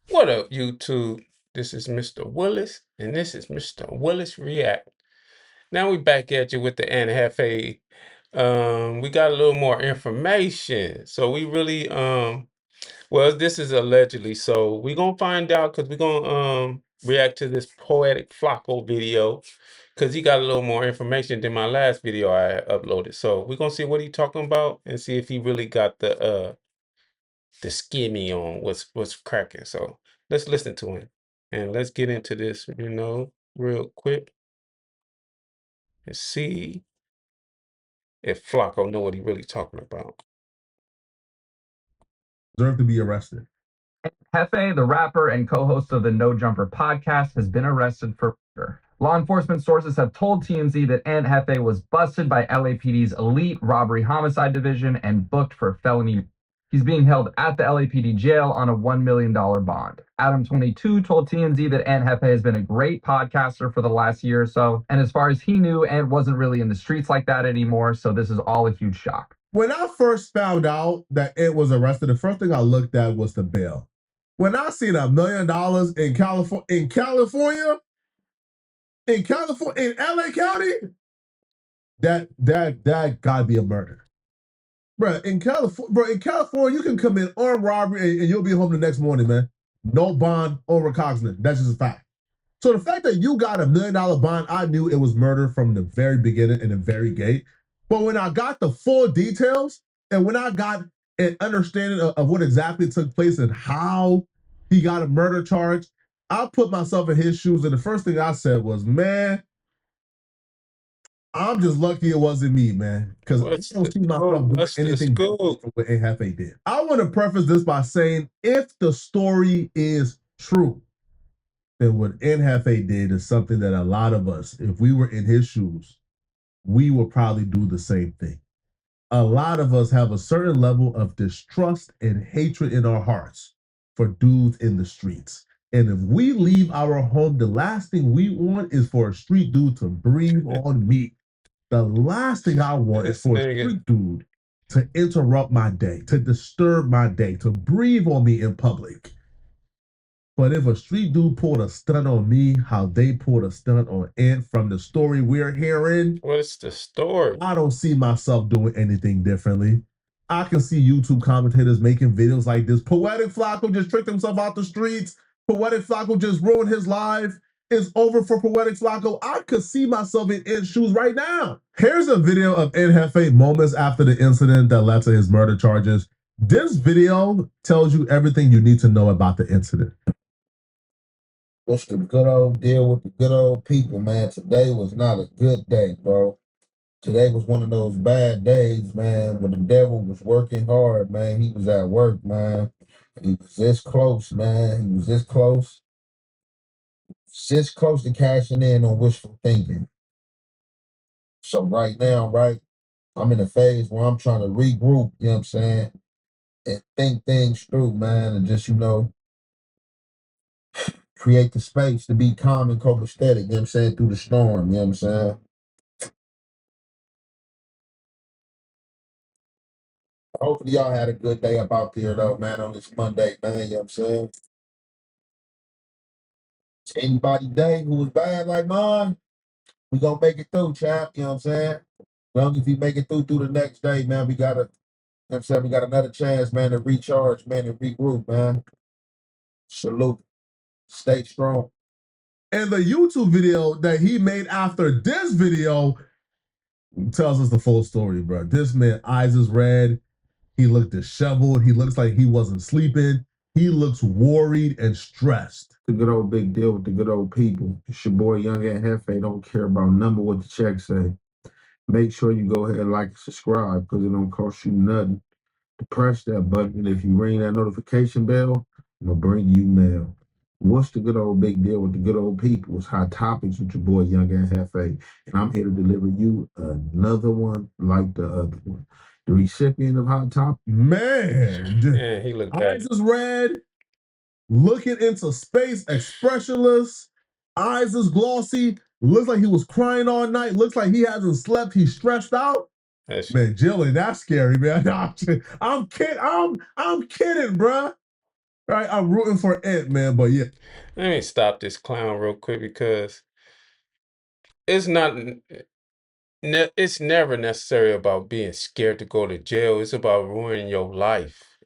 What up, YouTube? This is Mr. Willis, and this is Mr. Willis React. Now we back at you with the Jefe. We got a little more information. So we really well, this is allegedly. So we're gonna find out because we're gonna react to this poetic Flacco video because he got a little more information than my last video I uploaded. So we're gonna see what he talking about and see if he really got the skinny on what's cracking. So let's listen to him and let's get into this, real quick and see if Flacco know what he really talking about. Deserve to be arrested. Jefe, the rapper and co-host of the No Jumper podcast, has been arrested for murder. Law enforcement sources have told TMZ that Aunt Jefe was busted by LAPD's elite robbery homicide division and booked for felony. He's being held at the LAPD jail on a $1 million bond. Adam22 told TMZ that Aunt Jefe has been a great podcaster for the last year or so, and as far as he knew, Aunt wasn't really in the streets like that anymore, so this is all a huge shock. When I first found out that it was arrested, the first thing I looked at was the bail. When I seen $1 million in California, in LA County, that gotta be a murder. Bro, in California, you can commit armed robbery and you'll be home the next morning, man. No bond or recognizance. That's just a fact. So the fact that you got $1 million bond, I knew it was murder from the very beginning and the very gate. But when I got the full details and when I got an understanding of what exactly took place and how he got a murder charge, I put myself in his shoes. And the first thing I said was, man, I'm just lucky it wasn't me, man. Because I don't see myself doing anything different from what Jefe did. I want to preface this by saying if the story is true, then what Jefe did is something that a lot of us, if we were in his shoes, we would probably do the same thing. A lot of us have a certain level of distrust and hatred in our hearts for dudes in the streets. And if we leave our home, the last thing we want is for a street dude to breathe on me. The last thing I want is for a street dude to interrupt my day, to disturb my day, to breathe on me in public. But if a street dude pulled a stunt on me, how they pulled a stunt on Ant from the story we're hearing, What's the story? I don't see myself doing anything differently. I can see YouTube commentators making videos like this. Poetic Flacco just tricked himself out the streets. Poetic Flacco just ruined his life. It's over for Poetic Flacco. I could see myself in Ed's shoes right now. Here's a video of Ed Jefe moments after the incident that led to his murder charges. This video tells you everything you need to know about the incident. What's the good old deal with the good old people, man? Today was not a good day, bro. Today was one of those bad days, man, when the devil was working hard, man. He was at work, man. He was this close, man. He was this close to cashing in on wishful thinking. So right now, right, I'm in a phase where I'm trying to regroup, you know what I'm saying, and think things through, man, and just, create the space to be calm and copacetic, you know what I'm saying, through the storm, you know what I'm saying. Hopefully y'all had a good day up out there though, man, on this Monday, man, you know what I'm saying. Anybody day who was bad like mine, we gonna make it through, champ, you know what I'm saying. As long as we make it through the next day, man, we got another chance, man, to recharge, man, and regroup, man. Salute. Stay strong. And the YouTube video that he made after this video tells us the full story, bro. This man, eyes is red. He looked disheveled. He looks like he wasn't sleeping. He looks worried and stressed. The good old big deal with the good old people. It's your boy Young and Jefe. Don't care about number what the check say. Make sure you go ahead and like and subscribe because it don't cost you nothing to press that button. If you ring that notification bell, I'm gonna bring you mail. What's the good old big deal with the good old people? It's Hot Topics with your boy Young and Jefe, and I'm here to deliver you another one like the other one. The recipient of Hot Topics, man, Yeah, he looked bad. Eyes is red, looking into space, expressionless. Eyes is glossy. Looks like he was crying all night. Looks like he hasn't slept. He's stressed out. Man, Jillian, that's scary, man. I'm kidding, bruh. Right, I'm rooting for Ant, man, but yeah. Let me stop this clown real quick because it's not. It's never necessary about being scared to go to jail. It's about ruining your life.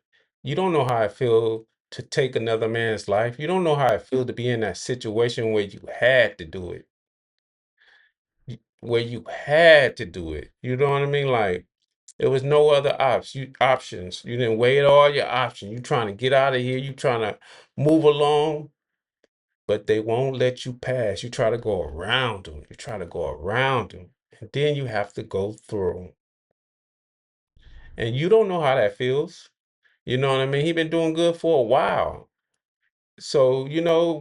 You don't know how I feel to take another man's life. You don't know how I feel to be in that situation where you had to do it. Where you had to do it. You know what I mean? Like there was no other options. You didn't weigh all your options. You trying to get out of here. You trying to move along, but they won't let you pass. You try to go around them. You try to go around them, and then you have to go through 'em. And you don't know how that feels. You know what I mean? He been doing good for a while. So,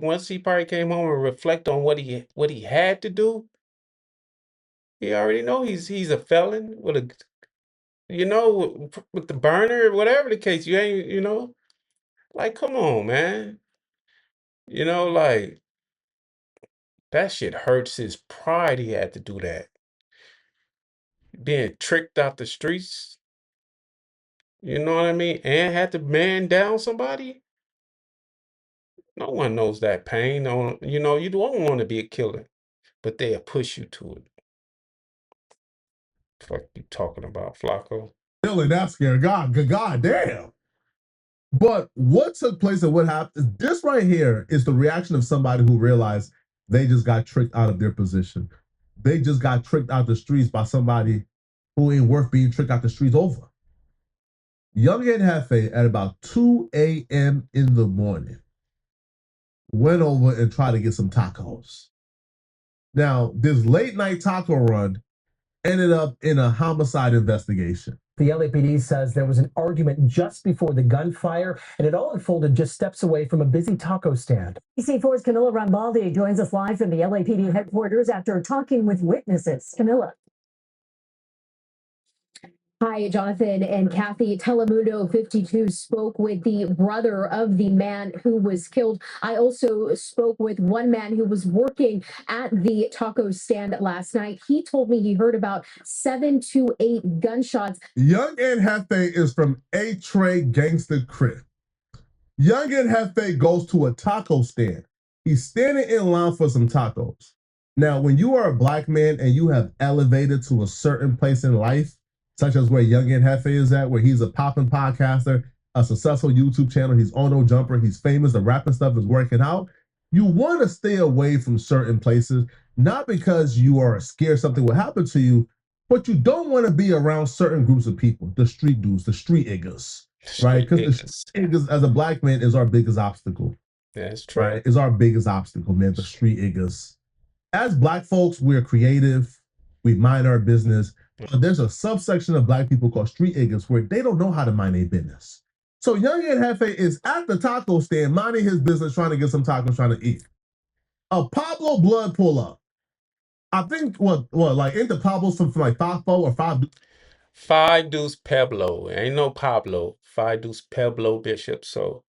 once he probably came home and reflect on what he had to do, he already know he's a felon with with the burner, whatever the case. You ain't, like come on, man. Like that shit hurts his pride he had to do that. Being tricked out the streets, you know what I mean? And had to man down somebody. No one knows that pain. No, you don't want to be a killer, but they'll push you to it. Fuck you talking about, Flacco? Really, that's scary. God damn. But what took place and what happened? This right here is the reaction of somebody who realized they just got tricked out of their position. They just got tricked out the streets by somebody who ain't worth being tricked out the streets over. Young and Jefe at about 2 a.m. in the morning went over and tried to get some tacos. Now, this late night taco run ended up in a homicide investigation. The LAPD says there was an argument just before the gunfire, and it all unfolded just steps away from a busy taco stand. ABC4's Camilla Rambaldi joins us live from the LAPD headquarters after talking with witnesses. Camilla. Hi, Jonathan and Kathy. Telemundo 52 spoke with the brother of the man who was killed. I also spoke with one man who was working at the taco stand last night. He told me he heard about 7 to 8 gunshots. Young and Jefe is from A-Tray Gangster Crib. Young and Jefe goes to a taco stand. He's standing in line for some tacos. Now, when you are a black man and you have elevated to a certain place in life, such as where Young and Jefe is at, where he's a popping podcaster, a successful YouTube channel, he's on No Jumper, he's famous, the rapping stuff is working out, you want to stay away from certain places, not because you are scared something will happen to you, but you don't want to be around certain groups of people, the street dudes, the street niggas, right? Because the street niggas, as a black man, is our biggest obstacle. That's true. Right? Is our biggest obstacle, man, the street niggas. As black folks, we're creative, we mind our business, but there's a subsection of black people called street niggas where they don't know how to mind their business. So Young and Jefe is at the taco stand, minding his business, trying to get some tacos, trying to eat. A Pablo Blood pull up. I think like ain't the Pablos from like 5 or 5? 5 Deuce Pablo. Ain't no Pablo. 5 Deuce Pablo Bishop. So,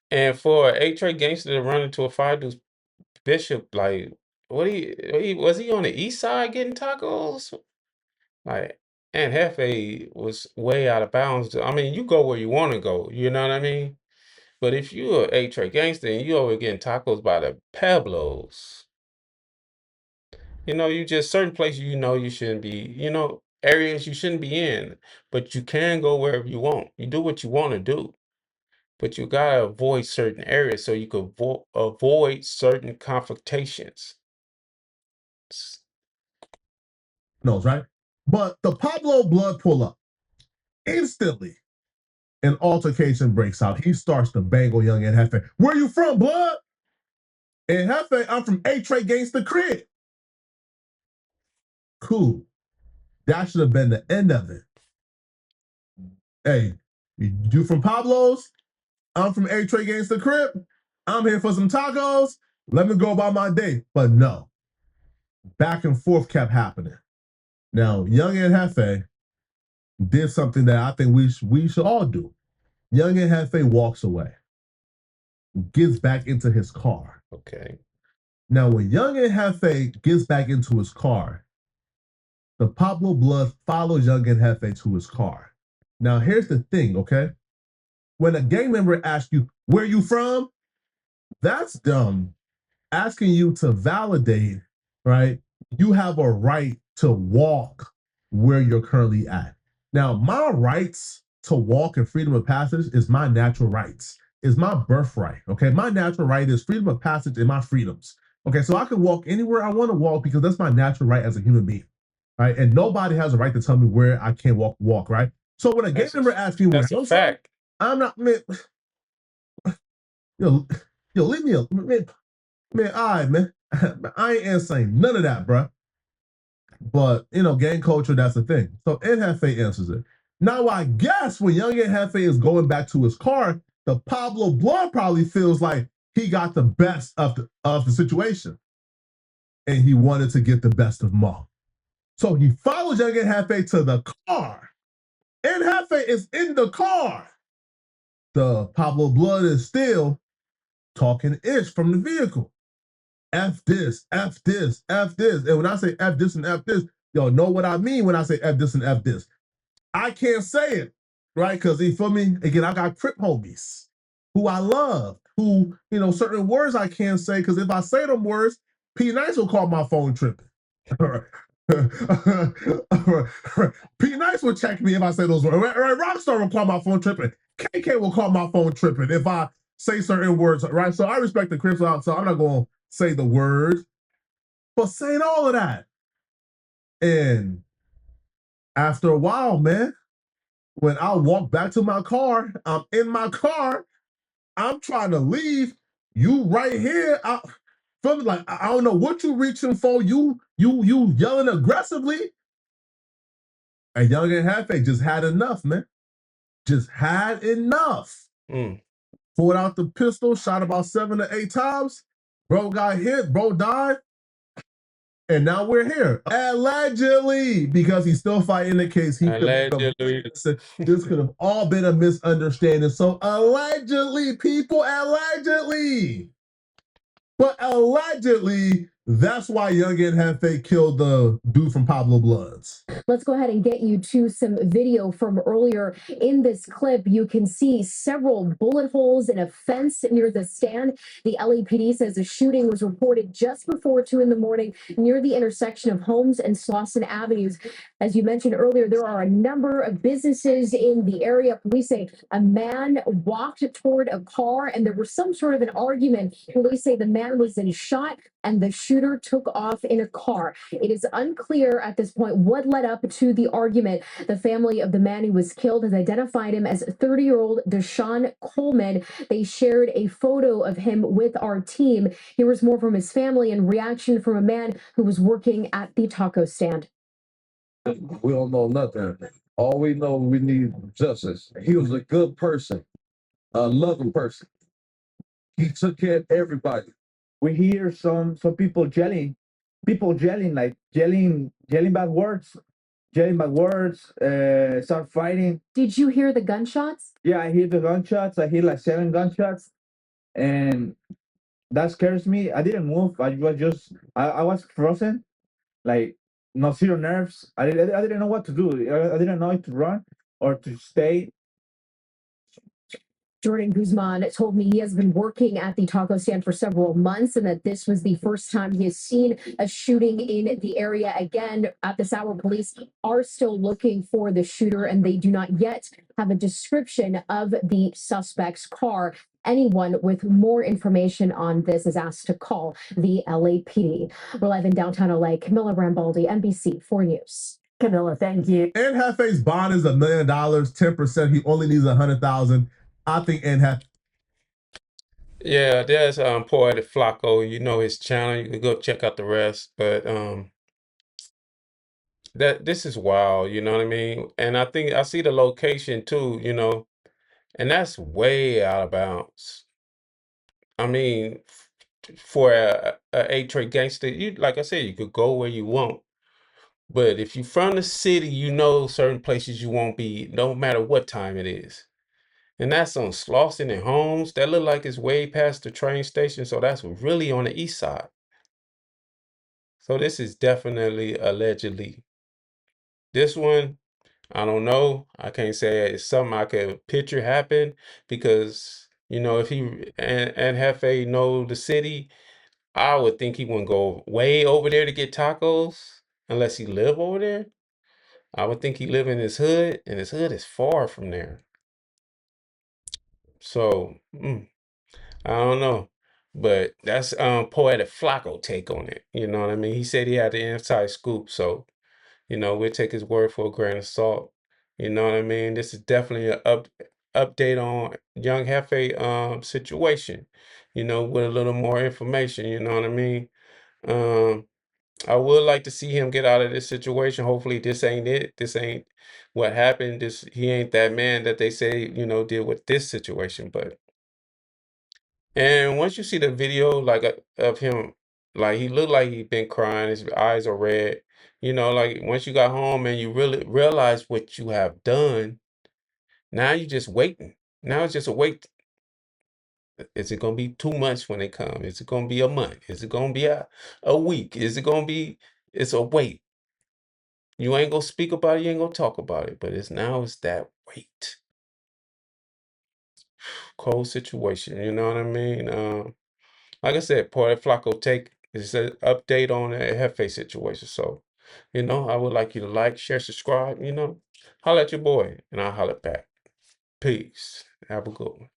and for an A-Tray gangster to run into a 5 Deuce Bishop, like, was he on the east side getting tacos? Like, and Jefe was way out of bounds. I mean, you go where you want to go. You know what I mean? But if you're an A-Tray gangster and you over getting tacos by the Pablos, you just certain places you shouldn't be, areas you shouldn't be in, but you can go wherever you want. You do what you want to do, but you gotta avoid certain areas so you could avoid certain confrontations. Knows, right? But the Pablo Blood pull up. Instantly, an altercation breaks out. He starts to bang on Young and Jefe. Where you from, Blood? And Jefe, I'm from A-Tray Gangsta Crib. Cool. That should have been the end of it. Hey, you from Pablo's? I'm from A-Tray Gangsta Crib. I'm here for some tacos. Let me go about my day. But no. Back and forth kept happening. Now, Young and Jefe did something that I think we should all do. Young and Jefe walks away. Gets back into his car. Okay. Now, when Young and Jefe gets back into his car, the Pablo Blood follows Young and Jefe to his car. Now, here's the thing, okay? When a gang member asks you, Where you from? That's dumb. Asking you to validate, right? You have a right to walk where you're currently at. Now, my rights to walk and freedom of passage is my natural rights, is my birthright. Okay. My natural right is freedom of passage and my freedoms. Okay. So I can walk anywhere I want to walk because that's my natural right as a human being. Right. And nobody has a right to tell me where I can't walk, right? So when a game member asks me where I'm from, I'm not, man, yo, leave me alone. Man, all right, man. I ain't saying none of that, bro. But gang culture, that's the thing. So Jefe answers it. Now I guess when young Jefe is going back to his car, the Pablo Blood probably feels like he got the best of the situation. And he wanted to get the best of them all. So he follows young Jefe to the car. And Jefe is in the car. The Pablo Blood is still talking ish from the vehicle. F this, F this, F this. And when I say F this and F this, y'all know what I mean when I say F this and F this. I can't say it, right? Because you feel me? Again, I got Crip homies who I love, who, certain words I can't say, because if I say them words, P Nice will call my phone tripping. P Nice will check me if I say those words. Right? Rockstar will call my phone tripping. KK will call my phone tripping if I say certain words, right? So I respect the Crips out, so I'm not going to say the words, but saying all of that. And after a while, man, when I walk back to my car, I'm in my car, I'm trying to leave. You right here. I feel like I don't know what you reaching for. You yelling aggressively. And Young and Jefe just had enough, man. Just had enough. Pulled out the pistol, shot about 7 to 8 times. Bro got hit, bro died. And now we're here. Allegedly, because he's still fighting the case. This could have all been a misunderstanding. So allegedly, people, allegedly. But allegedly, that's why Young and Jefe killed the dude from Pablo Bloods. Let's go ahead and get you to some video from earlier. In this clip, you can see several bullet holes in a fence near the stand. The LAPD says a shooting was reported just before 2 in the morning near the intersection of Holmes and Slauson Avenues. As you mentioned earlier, there are a number of businesses in the area. Police say a man walked toward a car and there was some sort of an argument. Police say the man was then shot and the shooter took off in a car. It is unclear at this point what led up to the argument. The family of the man who was killed has identified him as 30-year-old Deshaun Coleman. They shared a photo of him with our team. Here was more from his family and reaction from a man who was working at the taco stand. We don't know nothing. All we know, we need justice. He was a good person, a loving person. He took care of everybody. We hear some people yelling, like yelling bad words, start fighting. Did you hear the gunshots? Yeah, I hear the gunshots. I hear like 7 gunshots, and that scares me. I didn't move. I was frozen, like no zero nerves. I didn't know what to do. I didn't know if to run or to stay. Jordan Guzman told me he has been working at the taco stand for several months and that this was the first time he has seen a shooting in the area. Again, at this hour, police are still looking for the shooter and they do not yet have a description of the suspect's car. Anyone with more information on this is asked to call the LAPD. We're live in downtown LA. Camilla Rambaldi, NBC 4 News. Camilla, thank you. And Jefe's bond is $1 million, 10%. He only needs 100,000. I think Jefe. Yeah, there's Poetic Flacco. You know his channel. You can go check out the rest. But this is wild, you know what I mean? And I think I see the location too, and that's way out of bounds. I mean, for a 8-tray gangster, you like I said, you could go where you want. But if you're from the city, you know certain places you won't be, no matter what time it is. And that's on Slauson and Holmes. That look like it's way past the train station, so that's really on the east side. So this is definitely allegedly. This one, I don't know. I can't say it's something I could picture happen because, You know, if he and Jefe know the city, I would think he wouldn't go way over there to get tacos unless he live over there. I would think he live in his hood, and his hood is far from there. So, I don't know. But that's Poetic Flacco take on it. You know what I mean? He said he had the inside scoop, so you know, we'll take his word for a grain of salt. You know what I mean? This is definitely an update on young Jefe situation, you know, with a little more information, you know what I mean? Um I would like to see him get out of this situation. Hopefully this ain't it. This ain't what happened. This he ain't that man that they say, you know, did with this situation. But and once you see the video like of him, like he looked like he been crying, his eyes are red. You know, like once you got home and you really realize what you have done, now you just waiting. Now it's just a wait. Is it gonna be 2 months when they come? Is it gonna be a month? Is it gonna be a week? Is it gonna be it's a wait. You ain't gonna speak about it, you ain't gonna talk about it, but it's that wait. Cold situation, you know what I mean? Like I said, Poetic Flacco take is an update on the Jefe situation. So, you know, I would like you to like, share, subscribe, you know. Holla at your boy, and I'll holla back. Peace. Have a good one.